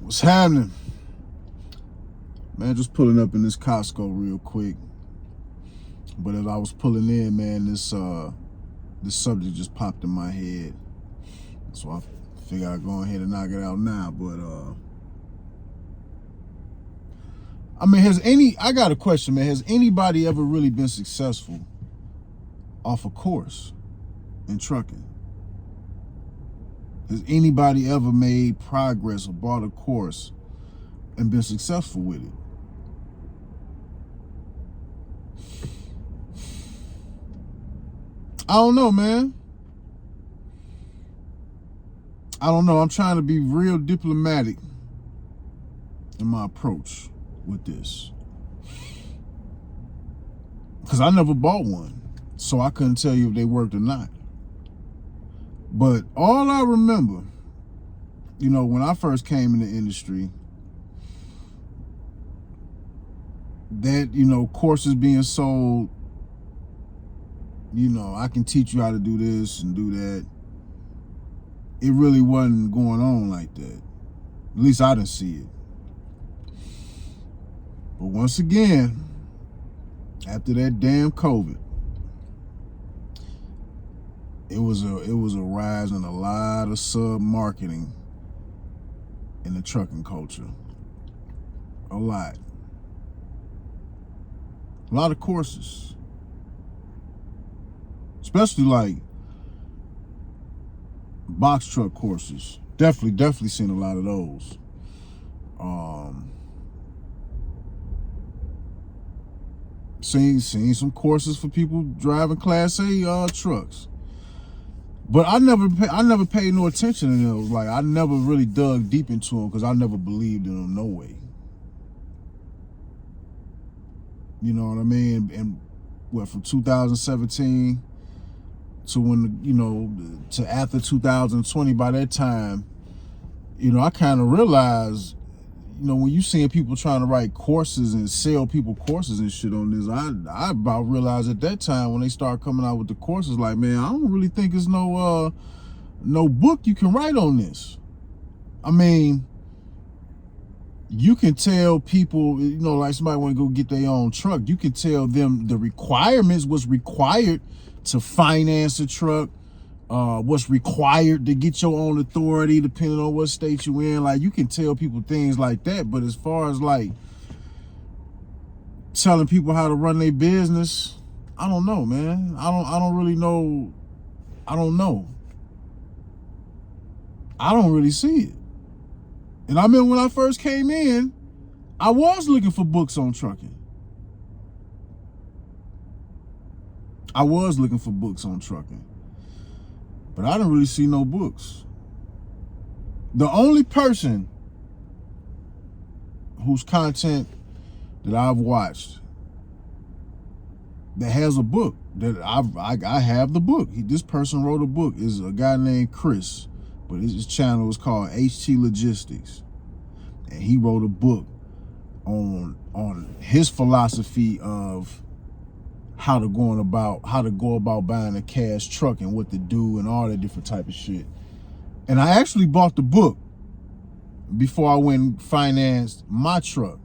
What's happening? Man, just pulling up in this Costco real quick. But as I was pulling in, man, this subject just popped in my head. So I figured I'd go ahead and knock it out now. But I got a question, man. Has anybody ever really been successful off a course in trucking? Has anybody ever made progress or bought a course and been successful with it? I don't know, man. I don't know. I'm trying to be real diplomatic in my approach with this. Because I never bought one. So I couldn't tell you if they worked or not. But all I remember, when I first came in the industry, that, courses being sold, I can teach you how to do this and do that. It really wasn't going on like that. At least I didn't see it. But once again, after that damn COVID, it was a rise in a lot of sub-marketing in the trucking culture. A lot of courses. Especially like box truck courses. Definitely seen a lot of those. Seen some courses for people driving Class A trucks. But I never paid no attention to those. Like, I never really dug deep into them because I never believed in them no way. You know what I mean? And from 2017 to when, to after 2020, by that time, I kind of realized, when you seeing people trying to write courses and sell people courses and shit on this, I about realized at that time when they start coming out with the courses, like, man, I don't really think there's no book you can write on this. I mean, you can tell people, like somebody want to go get their own truck, you can tell them the requirements, what's required to finance a truck, what's required to get your own authority depending on what state you in. Like, you can tell people things like that, but as far as like telling people how to run their business, I don't know, man. I don't really know. I don't know. I don't really see it. And I remember when I first came in, I was looking for books on trucking. But I didn't really see no books. The only person whose content that I've watched that has a book, that I have the book. This person wrote a book, is a guy named Chris, but his channel is called HT Logistics. And he wrote a book on his philosophy of how to go about buying a cash truck and what to do and all that different type of shit. And I actually bought the book before I went and financed my truck.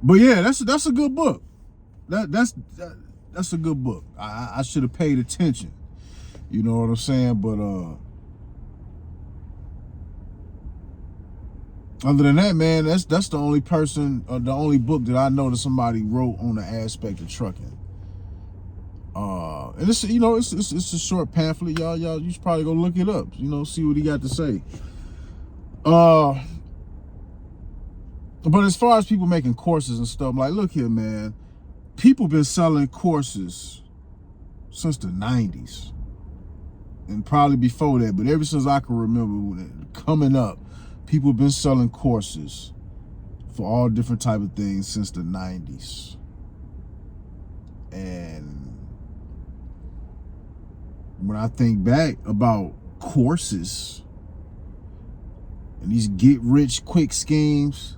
But yeah, that's a good book. That's a good book. I should have paid attention. You know what I'm saying? But other than that, man, that's the only the only book that I know that somebody wrote on the aspect of trucking. And it's it's a short pamphlet, y'all. You should probably go look it up. See what he got to say. But as far as people making courses and stuff, like, look here, man. People been selling courses since the 90s. And probably before that, but ever since I can remember coming up, people been selling courses for all different type of things since the 90s. And when I think back about courses and these get-rich-quick schemes,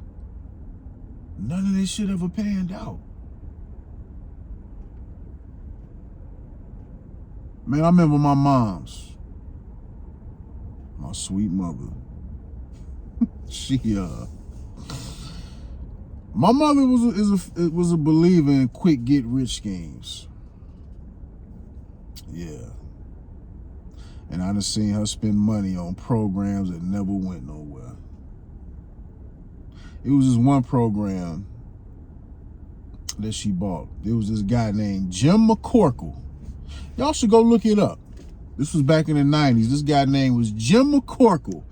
none of this shit ever panned out. Man, I remember my mom's, my sweet mother. My mother was a believer in quick get rich schemes. Yeah. And I done seen her spend money on programs that never went nowhere. It was this one program that she bought. There was this guy named Jim McCorkle. Y'all should go look it up. This was back in the 90s. This guy name was Jim McCorkle.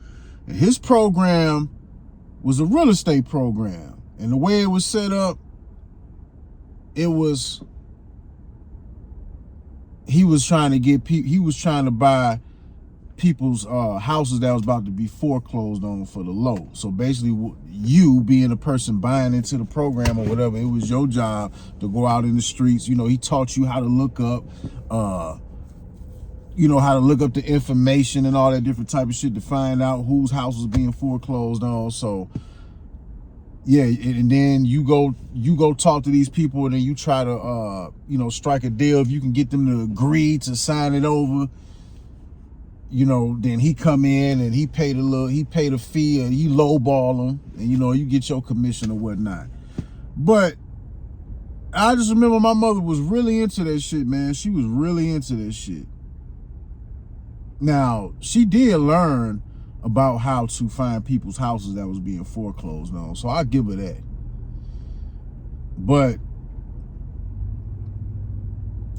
And his program was a real estate program. And the way it was set up, he was trying to buy people's houses that was about to be foreclosed on for the low. So basically, you being a person buying into the program or whatever, it was your job to go out in the streets. You know, he taught you how to look up, how to look up the information and all that different type of shit to find out whose house was being foreclosed on. So yeah, and then you go talk to these people, and then you try to strike a deal. If you can get them to agree to sign it over, then he come in and he paid a fee, and you lowball them, and you get your commission or whatnot. But I just remember my mother was really into that shit, man. She was really into that shit. Now, she did learn about how to find people's houses that was being foreclosed on, so I give her that. But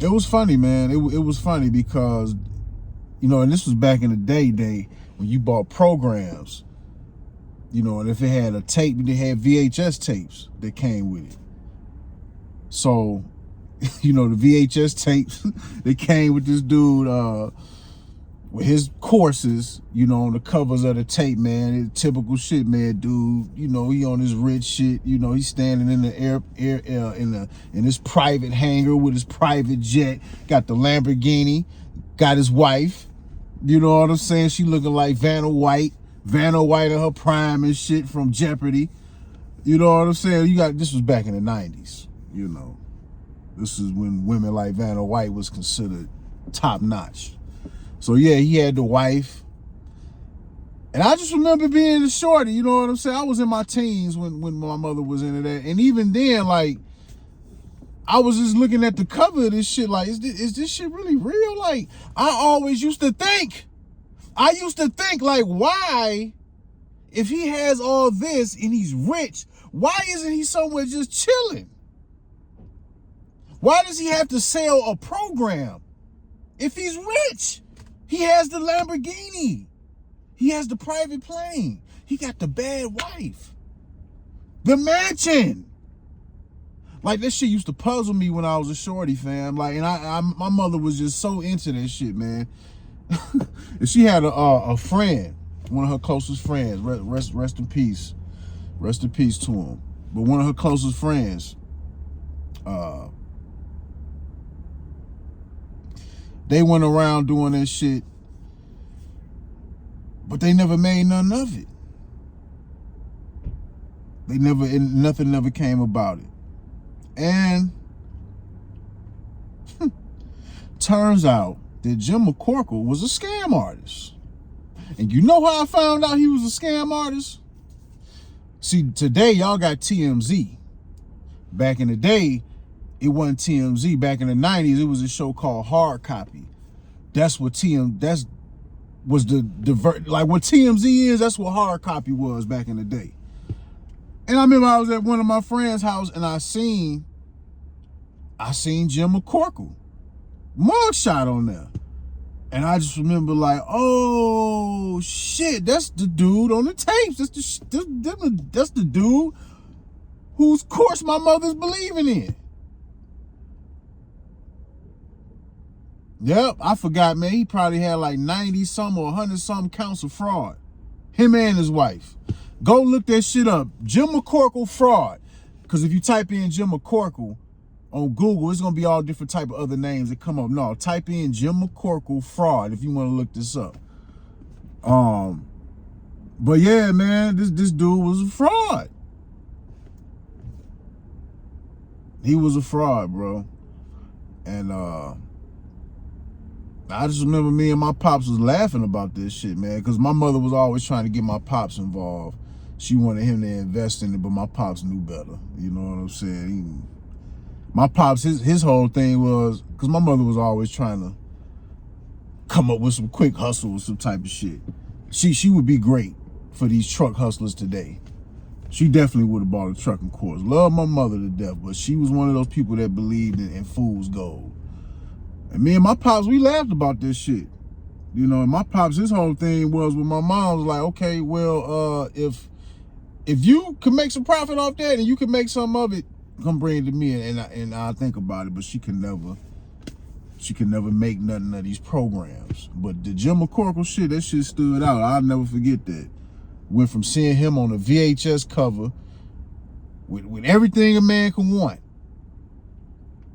it was funny, man. It was funny because, and this was back in the day when you bought programs, and if it had a tape, they had VHS tapes that came with it. So, the VHS tapes, they came with this dude, with his courses, on the covers of the tape, man. It's typical shit, man, dude. He on his rich shit. He's standing in the in his private hangar with his private jet. Got the Lamborghini. Got his wife. You know what I'm saying? She looking like Vanna White in her prime and shit from Jeopardy. You know what I'm saying? This was back in the 90s. This is when women like Vanna White was considered top notch. So yeah, he had the wife. And I just remember being a shorty, you know what I'm saying? I was in my teens when my mother was into that. And even then, like, I was just looking at the cover of this shit, like, is this shit really real? Like, I used to think, like, why, if he has all this and he's rich, why isn't he somewhere just chilling? Why does he have to sell a program if he's rich? He has the Lamborghini. He has the private plane. He got the bad wife. The mansion. Like, that shit used to puzzle me when I was a shorty, fam. Like, and my mother was just so into that shit, man. And she had a friend, one of her closest friends. Rest in peace. Rest in peace to him. But one of her closest friends, they went around doing that shit, but they never made none of it. Nothing never came about it. And turns out that Jim McCorkle was a scam artist. And you know how I found out he was a scam artist? See, today y'all got TMZ. Back in the day, it wasn't TMZ. Back in the 90s, it was a show called Hard Copy. That's what what TMZ is, that's what Hard Copy was back in the day. And I remember I was at one of my friends' house and I seen Jim McCorkle mugshot on there. And I just remember like, oh shit, that's the dude on the tapes. That's the dude whose course my mother's believing in. Yep, I forgot, man. He probably had like 90-some or 100-some counts of fraud. Him and his wife. Go look that shit up. Jim McCorkle fraud. Because if you type in Jim McCorkle on Google, it's going to be all different type of other names that come up. No, type in Jim McCorkle fraud if you want to look this up. But yeah, man, this dude was a fraud. He was a fraud, bro. And I just remember me and my pops was laughing about this shit, man, because my mother was always trying to get my pops involved. She wanted him to invest in it, but my pops knew better. You know what I'm saying? My pops, his whole thing was, because my mother was always trying to come up with some quick hustle or some type of shit. She would be great for these truck hustlers today. She definitely would have bought a trucking course. Love my mother to death, but she was one of those people that believed in fool's gold. And me and my pops, we laughed about this shit. You know, and my pops, his whole thing was with my mom was like, okay, well, if you can make some profit off that and you can make some of it, come bring it to me and I'll think about it. But she could never make nothing of these programs. But the Jim McCorkle shit, that shit stood out. I'll never forget that. Went from seeing him on a VHS cover with everything a man can want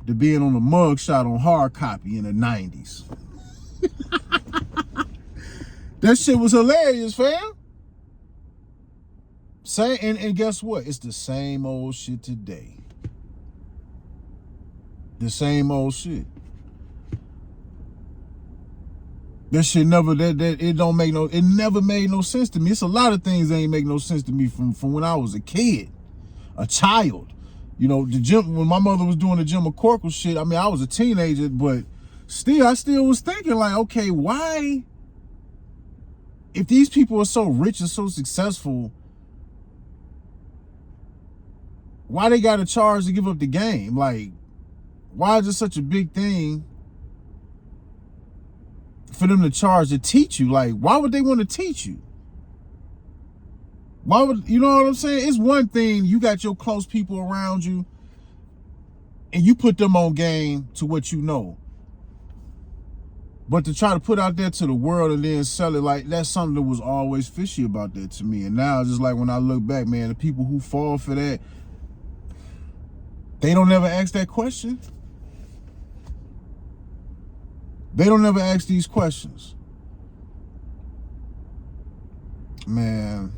to being on a mug shot on hard copy in the 90s. That shit was hilarious, fam. And guess what? It's the same old shit today. The same old shit. That shit never it never made no sense to me. It's a lot of things that ain't make no sense to me from when I was a kid, a child. You know, when my mother was doing the Jim McCorkle shit, I mean, I was a teenager, but I still was thinking like, okay, why, if these people are so rich and so successful, why they got to charge to give up the game? Like, why is it such a big thing for them to charge to teach you? Like, why would they want to teach you? Why would, you know what I'm saying? It's one thing, you got your close people around you and you put them on game to what you know. But to try to put out there to the world and then sell it, like, that's something that was always fishy about that to me. And now, just like when I look back, man, the people who fall for that, they don't ever ask that question. They don't ever ask these questions. Man,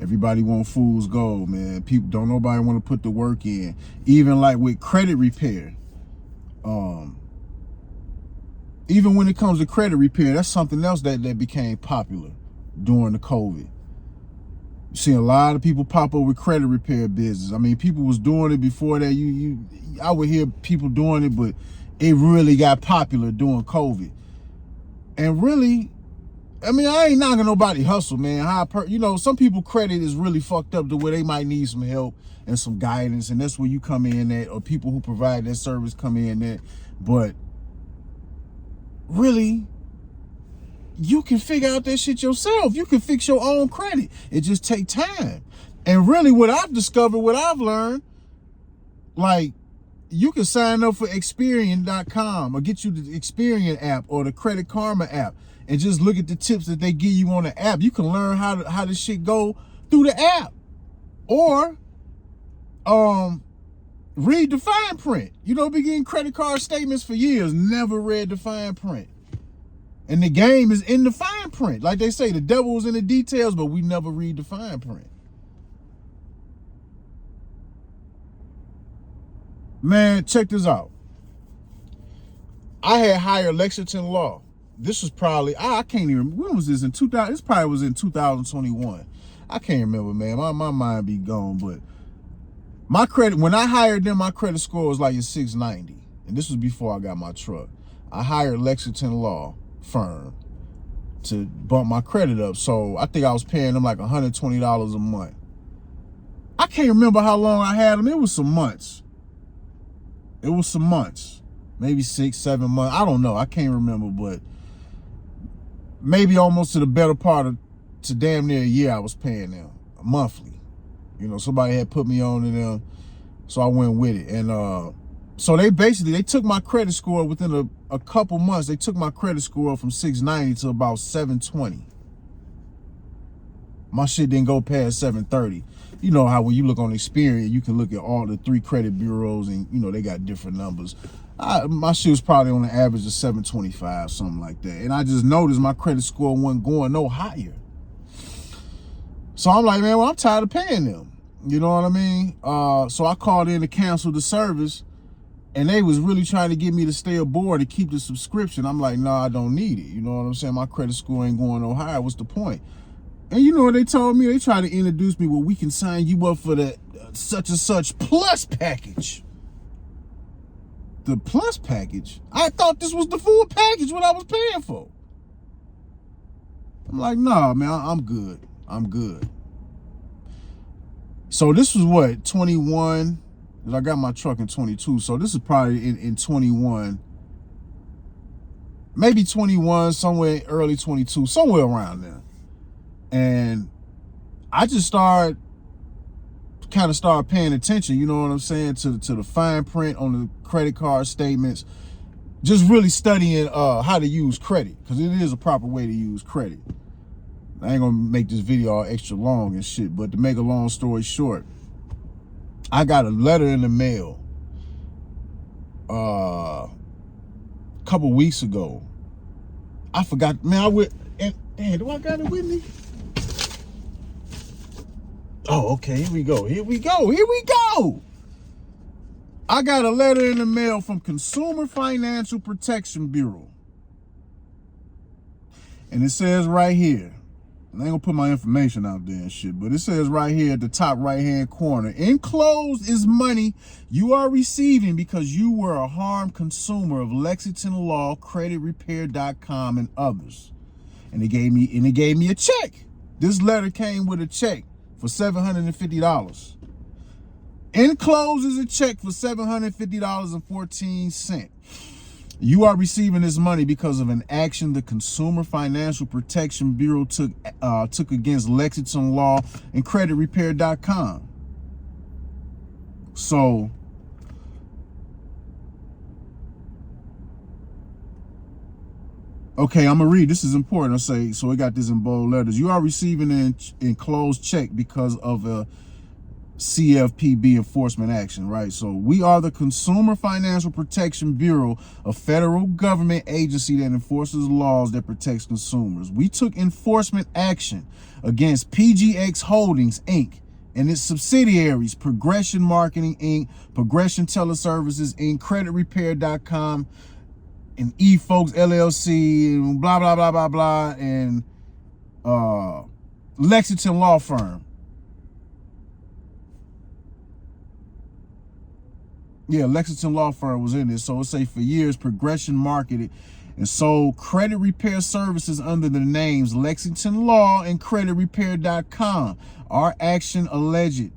everybody want fool's gold, man. People don't nobody want to put the work in. Even like with credit repair. Even when it comes to credit repair, that's something else that became popular during the COVID. You see a lot of people pop up with credit repair business. I mean, people was doing it before that. I would hear people doing it, but it really got popular during COVID. And really, I mean, I ain't knocking nobody hustle, man. You know, some people credit is really fucked up to where they might need some help and some guidance, and that's where you come in at, or people who provide that service come in at. But really, you can figure out that shit yourself. You can fix your own credit. It just take time. And really, what I've discovered, what I've learned, like, you can sign up for Experian.com or get you the Experian app or the Credit Karma app and just look at the tips that they give you on the app. You can learn how this shit go through the app. Or read the fine print. You know, been getting credit card statements for years, never read the fine print. And the game is in the fine print. Like they say, the devil is in the details, but we never read the fine print. Man, check this out. I had hired Lexington Law. This was probably, I can't even, when was this? In 2000, this probably was in 2021. I can't remember, man. My mind be gone, but my credit, when I hired them, my credit score was like a 690. And this was before I got my truck. I hired Lexington Law firm to bump my credit up. So I think I was paying them like $120 a month. I can't remember how long I had them. It was some months. Maybe 6, 7 months. I don't know. I can't remember, but maybe almost to the better part of, to damn near a year I was paying them monthly. You know, somebody had put me on to them, so I went with it. And so they took my credit score within a couple months. They took my credit score from 690 to about 720. My shit didn't go past 730. You know how when you look on Experian, you can look at all the 3 credit bureaus and, you know, they got different numbers. My shit was probably on the average of 725, something like that. And I just noticed my credit score wasn't going no higher. So I'm like, man, well, I'm tired of paying them. You know what I mean? So I called in to cancel the service. And they was really trying to get me to stay aboard and keep the subscription. I'm like, nah, I don't need it. You know what I'm saying? My credit score ain't going no higher. What's the point? And you know what they told me? They tried to introduce me, well, we can sign you up for the such and such plus package. The plus package? I thought this was the full package, what I was paying for. I'm like, nah, man, I'm good. I'm good. So this was what, 21? Because I got my truck in 22. So this is probably in 21. Maybe 21, somewhere early 22, somewhere around there. And I just started paying attention, you know what I'm saying, to the fine print on the credit card statements. Just really studying how to use credit, because it is a proper way to use credit. I ain't gonna make this video all extra long and shit, but to make a long story short, I got a letter in the mail a couple weeks ago. I forgot, man, I went, and damn, do I got it with me? Oh, okay, here we go. I got a letter in the mail from Consumer Financial Protection Bureau. And it says right here, and I ain't gonna put my information out there and shit, but it says right here at the top right-hand corner, enclosed is money you are receiving because you were a harmed consumer of Lexington Law, CreditRepair.com, and others. And it gave me a check. This letter came with a check for $750. Enclosed is a check for $750.14. You are receiving this money because of an action the Consumer Financial Protection Bureau took against Lexington Law and CreditRepair.com. So, okay, I'm gonna read. This is important. I say, so we got this in bold letters. You are receiving an enclosed check because of a CFPB enforcement action, right? So we are the Consumer Financial Protection Bureau, a federal government agency that enforces laws that protects consumers. We took enforcement action against PGX Holdings, Inc., and its subsidiaries, Progression Marketing, Inc., Progression Teleservices, Inc., CreditRepair.com, and eFolks, LLC, and blah, blah, blah, blah, blah, and Lexington Law Firm. Yeah, Lexington Law Firm was in this. So it say for years, Progression marketed and sold credit repair services under the names Lexington Law and CreditRepair.com. Our action alleged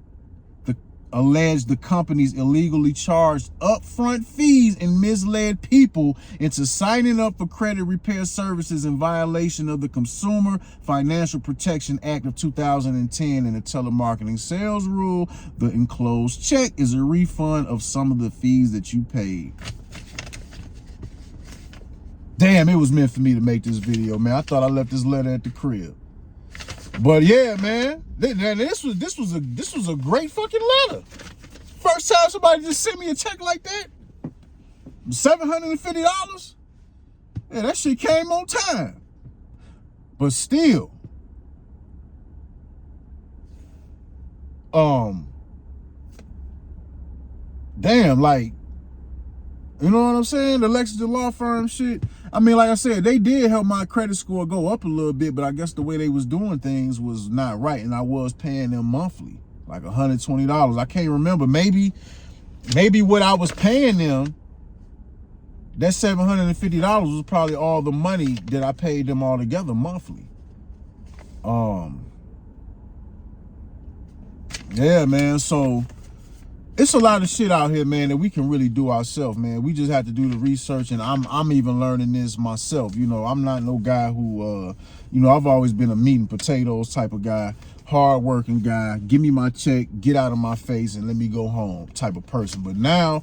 the companies illegally charged upfront fees and misled people into signing up for credit repair services in violation of the Consumer Financial Protection Act of 2010 and the telemarketing sales rule. The enclosed check is a refund of some of the fees that you paid. Damn, it was meant for me to make this video, man. I thought I left this letter at the crib. But yeah, man, this was a great fucking letter. First time somebody just sent me a check like that, $750. Yeah, that shit came on time. But still, damn, like, you know what I'm saying? The Lexington Law Firm shit. I mean, like I said, they did help my credit score go up a little bit, but I guess the way they was doing things was not right, and I was paying them monthly, like $120. I can't remember. Maybe what I was paying them, that $750 was probably all the money that I paid them all together monthly. Yeah, man. So it's a lot of shit out here, man, that we can really do ourselves, man. We just have to do the research, and I'm even learning this myself. You know, I'm not no guy who, you know, I've always been a meat and potatoes type of guy, hard-working guy. Give me my check, get out of my face, and let me go home type of person. But now,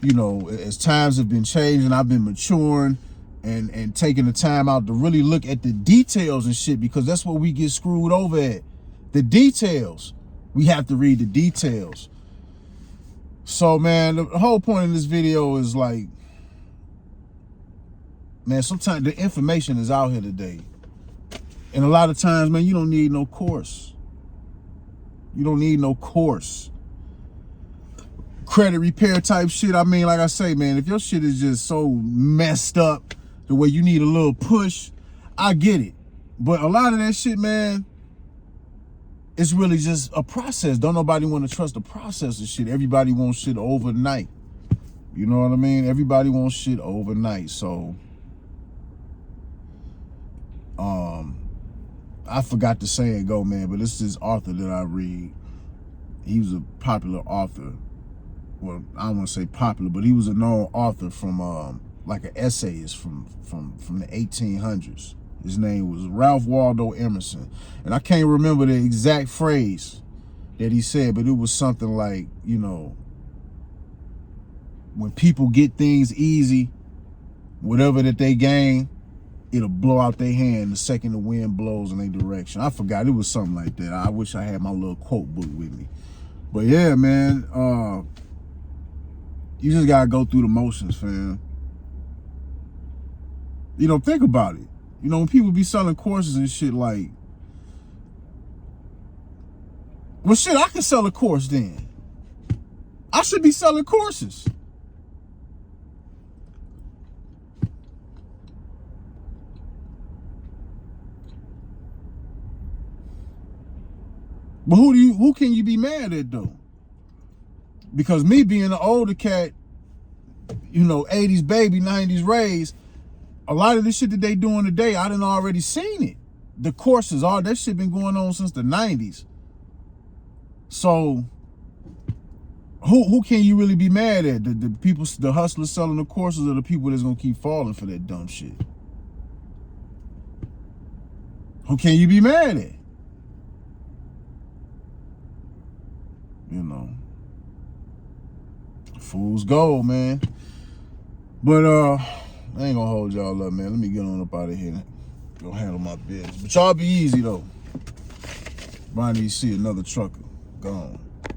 you know, as times have been changing, I've been maturing and taking the time out to really look at the details and shit, because that's what we get screwed over at. The details. We have to read the details. So, man, the whole point of this video is like, man, sometimes the information is out here today. And a lot of times, man, you don't need no course. You don't need no course. credit repair type shit. I mean, like I say, man, if your shit is just so messed up the way you need a little push, I get it. But a lot of that shit, man, it's really just a process. Don't nobody want to trust the process of shit. Everybody wants shit overnight. You know what I mean? Everybody wants shit overnight. So, I forgot the saying go, man, but it's this author that I read. He was a popular author. Well, I don't want to say popular, but he was a known author from like an essayist from the 1800s. His name was Ralph Waldo Emerson. And I can't remember the exact phrase that he said, but it was something like, you know, when people get things easy, whatever that they gain, it'll blow out their hand the second the wind blows in their direction. I forgot. It was something like that. I wish I had my little quote book with me. But yeah, man, you just gotta go through the motions, fam. You know, think about it. You know, when people be selling courses and shit like, well, shit, I can sell a course then. I should be selling courses. But who can you be mad at though? Because me being an older cat, you know, 80s baby, 90s raised, a lot of the shit that they doing today, I done already seen it. The courses, all that shit been going on since the 90s. So who can you really be mad at? The people, the hustlers selling the courses, or the people that's gonna keep falling for that dumb shit? Who can you be mad at? You know, fool's gold, man. But I ain't gonna hold y'all up, man. Let me get on up out of here and go handle my business. But y'all be easy though. Ronnie, see another trucker gone.